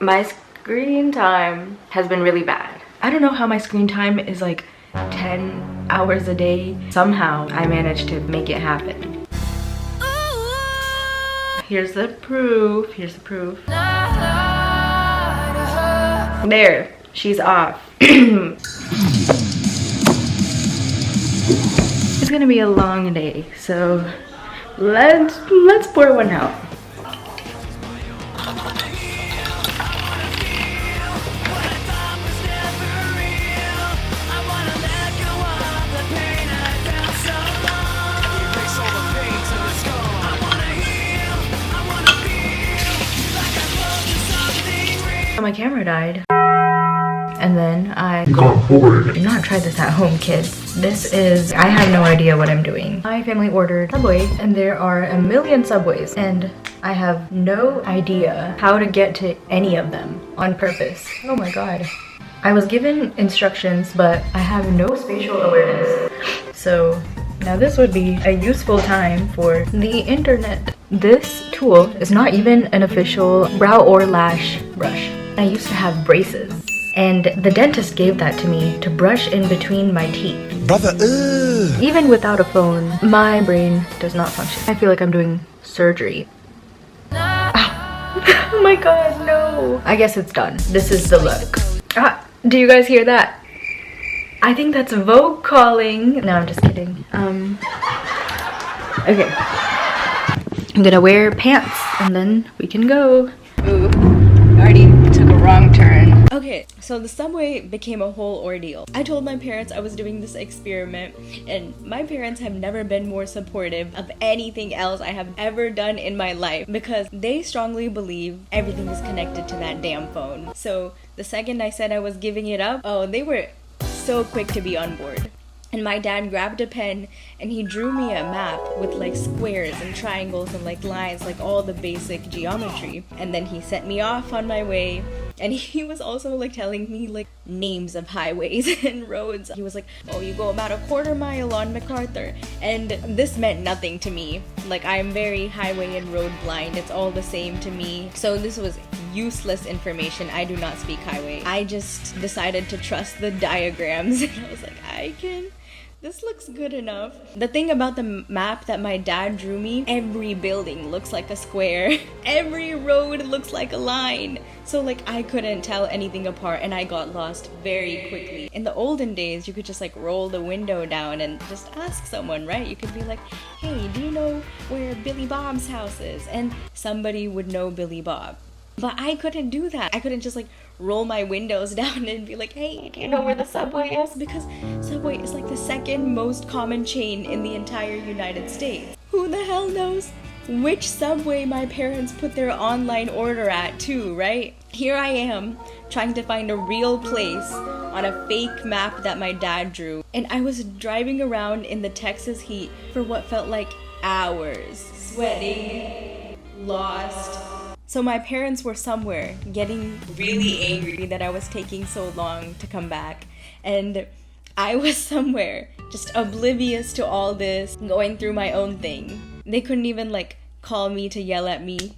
My screen time has been really bad. I don't know how my screen time is like 10 hours a day. Somehow I managed to make it happen. Here's the proof. Here's the proof. There, she's off. It's gonna be a long day, so let's pour one out. My camera died, and then I do not try this at home, kids. I have no idea what I'm doing. My family ordered Subway, and there are a million Subways, and I have no idea how to get to any of them on purpose. Oh my god. I was given instructions, but I have no spatial awareness. So now this would be a useful time for the internet. This tool is not even an official brow or lash brush. I used to have braces, and the dentist gave that to me to brush in between my teeth. Brother, ugh. Even without a phone, my brain does not function. I feel like I'm doing surgery. Oh my god, no. I guess it's done. This is the look. Do you guys hear that? I think that's Vogue calling. No, I'm just kidding. Okay. I'm gonna wear pants and then we can go. Ooh, already took a wrong turn. Okay, so the Subway became a whole ordeal. I told my parents I was doing this experiment, and my parents have never been more supportive of anything else I have ever done in my life because they strongly believe everything is connected to that damn phone. So the second I said I was giving it up, oh, they were so quick to be on board. And my dad grabbed a pen and he drew me a map with like squares and triangles and like lines, like all the basic geometry. And then he sent me off on my way, and he was also like telling me like names of highways and roads. He was like, oh, you go about a quarter mile on MacArthur. And this meant nothing to me. Like, I'm very highway and road blind. It's all the same to me. So this was useless information. I do not speak highway. I just decided to trust the diagrams. And I was like, this looks good enough. The thing about the map that my dad drew me, every building looks like a square. Every road looks like a line. So like I couldn't tell anything apart, and I got lost very quickly. In the olden days, you could just like roll the window down and just ask someone, right? You could be like, hey, do you know where Billy Bob's house is? And somebody would know Billy Bob. But I couldn't do that. I couldn't just like roll my windows down and be like, hey, do you know where the Subway is? Because Subway is like the second most common chain in the entire United States. Who the hell knows which Subway my parents put their online order at too, right? Here I am trying to find a real place on a fake map that my dad drew. And I was driving around in the Texas heat for what felt like hours, sweating, lost. So my parents were somewhere getting really angry that I was taking so long to come back. And I was somewhere just oblivious to all this, going through my own thing. They couldn't even like call me to yell at me,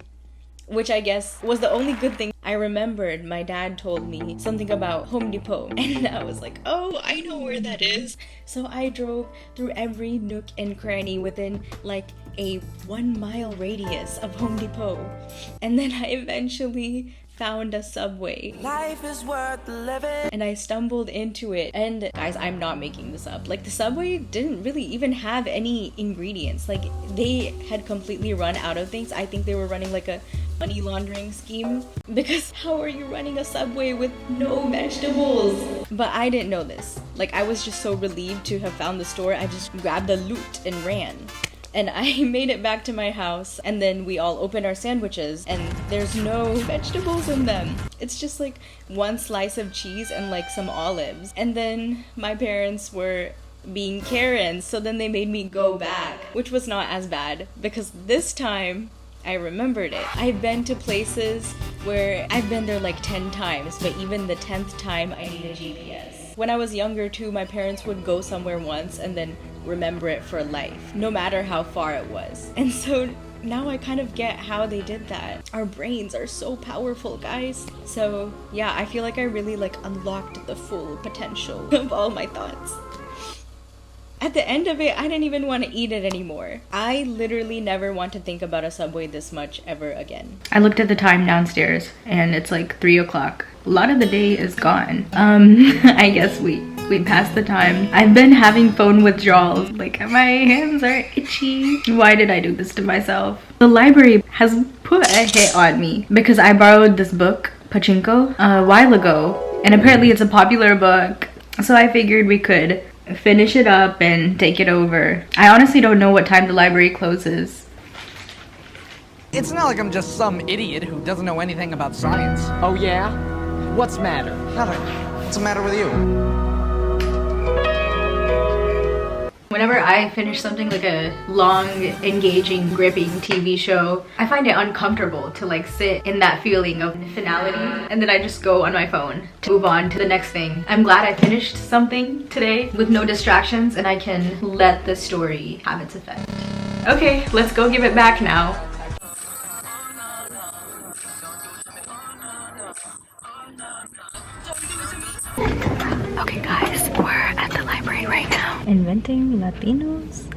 which I guess was the only good thing. I remembered my dad told me something about Home Depot, and I was like, oh, I know where that is. So I drove through every nook and cranny within like a 1 mile radius of Home Depot, and then I eventually found a Subway. Life is worth living. And I stumbled into it, and guys, I'm not making this up. Like, the Subway didn't really even have any ingredients. Like, they had completely run out of things. I think they were running like a money laundering scheme, because how are you running a Subway with no vegetables? But I didn't know this. Like, I was just so relieved to have found the store. I just grabbed the loot and ran. And I made it back to my house, and then we all opened our sandwiches, and there's no vegetables in them. It's just like one slice of cheese and like some olives. And then my parents were being Karens, so then they made me go back, which was not as bad, because this time I remembered it. I've been to places where I've been there like 10 times, but even the 10th time I need a GPS. When I was younger too, my parents would go somewhere once and then remember it for life, no matter how far it was. And so now I kind of get how they did that. Our brains are so powerful, guys. So yeah, I feel like I really like unlocked the full potential of all my thoughts. At the end of it, I didn't even want to eat it anymore. I literally never want to think about a Subway this much ever again. I looked at the time downstairs and it's like 3 o'clock. A lot of the day is gone. I guess we passed the time. I've been having phone withdrawals. Like, my hands are itchy. Why did I do this to myself? The library has put a hit on me because I borrowed this book, Pachinko, a while ago. And apparently it's a popular book. So I figured we could finish it up and take it over. I honestly don't know what time the library closes. It's not like I'm just some idiot who doesn't know anything about science. Oh yeah? What's the matter? Nothing. What's the matter with you? Whenever I finish something like a long, engaging, gripping TV show, I find it uncomfortable to like sit in that feeling of finality, and then I just go on my phone to move on to the next thing. I'm glad I finished something today with no distractions and I can let the story have its effect. Okay, let's go give it back now. Okay guys, we're at the library right now. Inventing Latinos?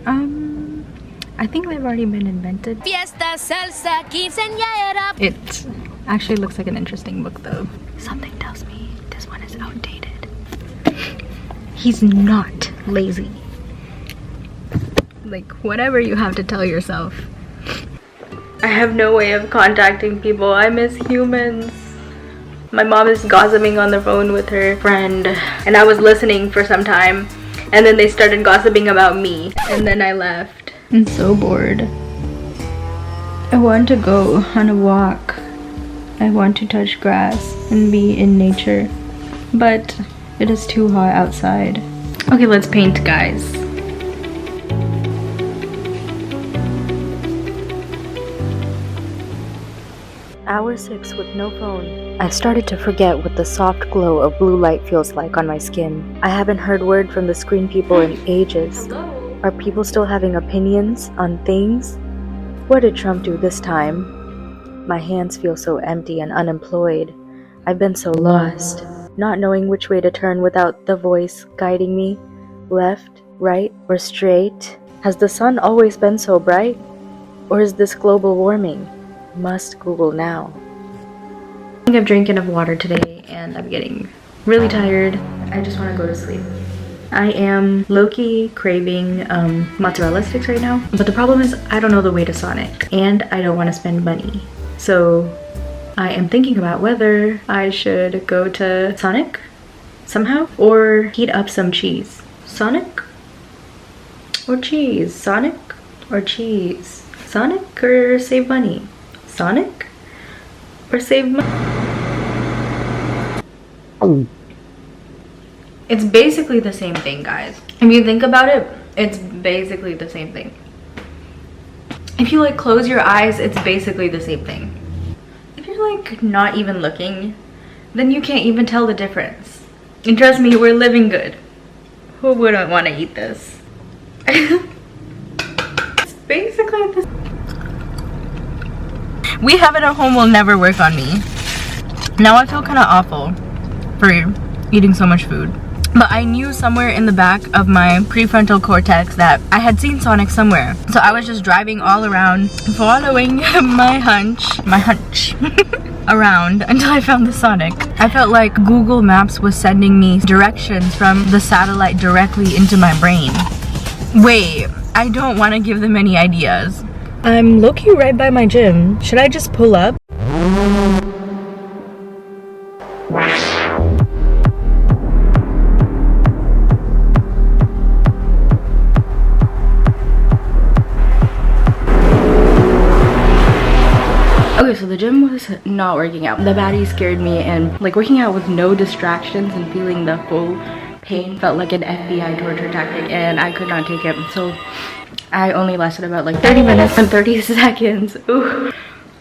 I think they've already been invented. Fiesta, salsa, quinceañera. It actually looks like an interesting book though. Something tells me this one is outdated. He's not lazy. Like, whatever you have to tell yourself. I have no way of contacting people. I miss humans. My mom is gossiping on the phone with her friend and I was listening for some time and then they started gossiping about me and then I left. I'm so bored. I want to go on a walk. I want to touch grass and be in nature, but it is too hot outside. Okay, let's paint, guys. Hour 6 with no phone. I've started to forget what the soft glow of blue light feels like on my skin. I haven't heard word from the screen people in ages. Hello. Are people still having opinions on things? What did Trump do this time? My hands feel so empty and unemployed. I've been so lost, not knowing which way to turn without the voice guiding me. Left, right, or straight? Has the sun always been so bright? Or is this global warming? Must Google now. I think I've drank enough water today and I'm getting really tired. I just want to go to sleep. I am low-key craving mozzarella sticks right now, but the problem is I don't know the way to Sonic and I don't want to spend money. So I am thinking about whether I should go to Sonic somehow or heat up some cheese. Sonic or cheese? Sonic or cheese? Sonic or save money? Sonic or save money? It's basically the same thing, guys. If you think about it, it's basically the same thing. If you like close your eyes, it's basically the same thing. If you're like not even looking, then you can't even tell the difference. And trust me, we're living good. Who wouldn't want to eat this? It's basically the we have it at home will never work on me. Now I feel kind of awful for eating so much food. But I knew somewhere in the back of my prefrontal cortex that I had seen Sonic somewhere. So I was just driving all around, following my hunch around until I found the Sonic. I felt like Google Maps was sending me directions from the satellite directly into my brain. Wait, I don't want to give them any ideas. I'm low-key right by my gym. Should I just pull up? Okay, so the gym was not working out. The baddie scared me, and like working out with no distractions and feeling the full pain felt like an FBI torture tactic, and I could not take it. So I only lasted about like 30 minutes and 30 seconds. Ooh.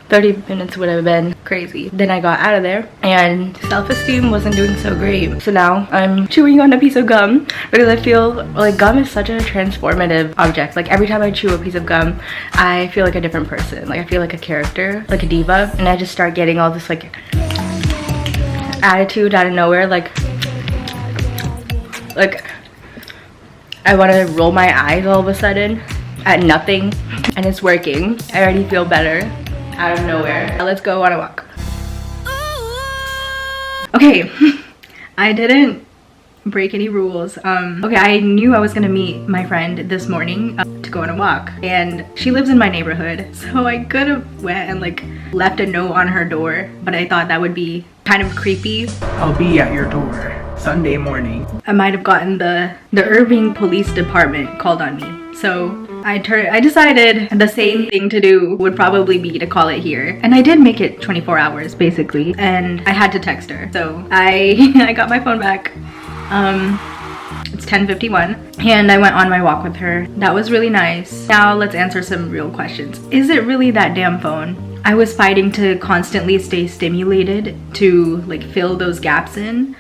30 minutes would have been crazy. Then I got out of there and self-esteem wasn't doing so great. So now I'm chewing on a piece of gum because I feel like gum is such a transformative object. Like every time I chew a piece of gum, I feel like a different person. Like I feel like a character, like a diva. And I just start getting all this like attitude out of nowhere. Like I want to roll my eyes all of a sudden at nothing, and it's working. I already feel better out of nowhere. Now let's go on a walk. Okay, I didn't break any rules. Okay, I knew I was gonna meet my friend this morning to go on a walk, and she lives in my neighborhood, so I could have went and like left a note on her door, but I thought that would be kind of creepy. I'll be at your door Sunday morning. I might have gotten the Irving Police Department called on me. So I decided the same thing to do would probably be to call it here. And I did make it 24 hours basically, and I had to text her. So I got my phone back. It's 10:51 and I went on my walk with her. That was really nice. Now let's answer some real questions. Is it really that damn phone? I was fighting to constantly stay stimulated to like fill those gaps in.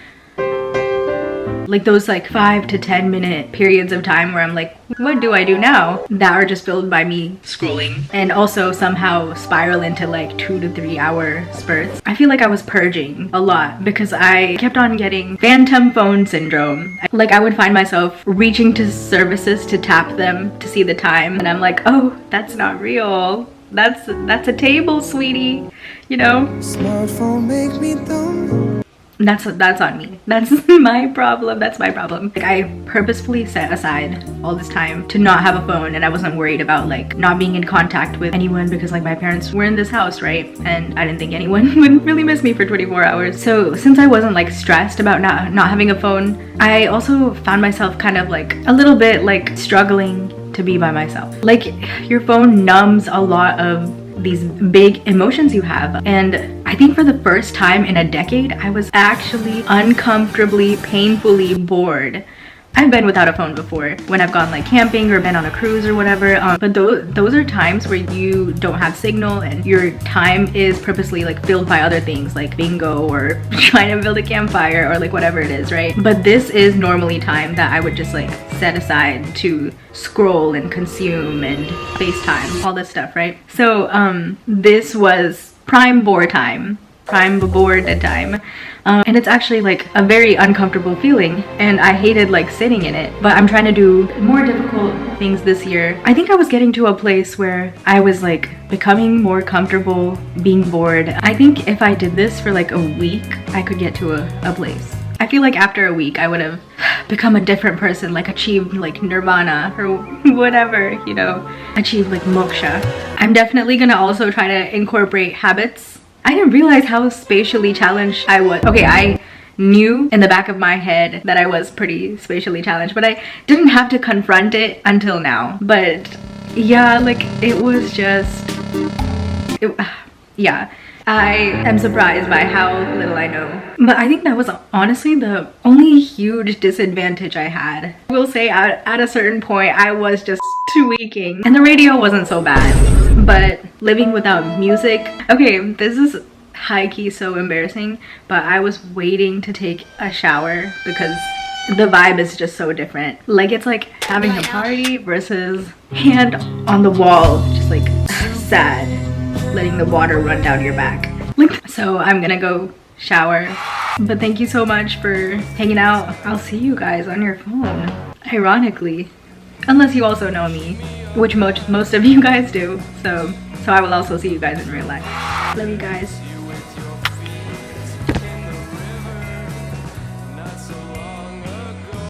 Like those like 5 to 10 minute periods of time where I'm like, what do I do now? That are just filled by me scrolling, and also somehow spiral into like 2 to 3 hour spurts. I feel like I was purging a lot because I kept on getting phantom phone syndrome. Like I would find myself reaching to services to tap them to see the time, and I'm like, oh, that's not real. That's a table, sweetie, you know? Smartphone make me dumb. That's on me. That's my problem. That's my problem. Like I purposefully set aside all this time to not have a phone, and I wasn't worried about like not being in contact with anyone because like my parents were in this house, right? And I didn't think anyone would really miss me for 24 hours. So since I wasn't like stressed about not having a phone, I also found myself kind of like a little bit like struggling to be by myself. Like your phone numbs a lot of these big emotions you have, and I think for the first time in a decade I was actually uncomfortably, painfully bored. I've been without a phone before when I've gone like camping or been on a cruise or whatever, but those are times where you don't have signal and your time is purposely like filled by other things like bingo or trying to build a campfire or like whatever it is, right? But this is normally time that I would just like set aside to scroll and consume and FaceTime, all this stuff, right? So this was prime bored time. And it's actually like a very uncomfortable feeling, and I hated like sitting in it, but I'm trying to do more difficult things this year. I think I was getting to a place where I was like becoming more comfortable being bored. I think if I did this for like a week, I could get to a place. I feel like after a week I would have become a different person, like achieved like nirvana or whatever, you know, achieved like moksha. I'm definitely gonna also try to incorporate habits. I didn't realize how spatially challenged I was. Okay, I knew in the back of my head that I was pretty spatially challenged, but I didn't have to confront it until now. But yeah, like it was just, yeah. I am surprised by how little I know. But I think that was honestly the only huge disadvantage I had. I will say at a certain point I was just tweaking, and the radio wasn't so bad, but living without music. Okay, this is high-key so embarrassing, but I was waiting to take a shower because the vibe is just so different. Like it's like having a party versus hand on the wall, just like sad, letting the water run down your back. So I'm gonna go shower, but thank you so much for hanging out. I'll see you guys on your phone, ironically, unless you also know me, which most of you guys do. So I will also see you guys in real life. Love you guys.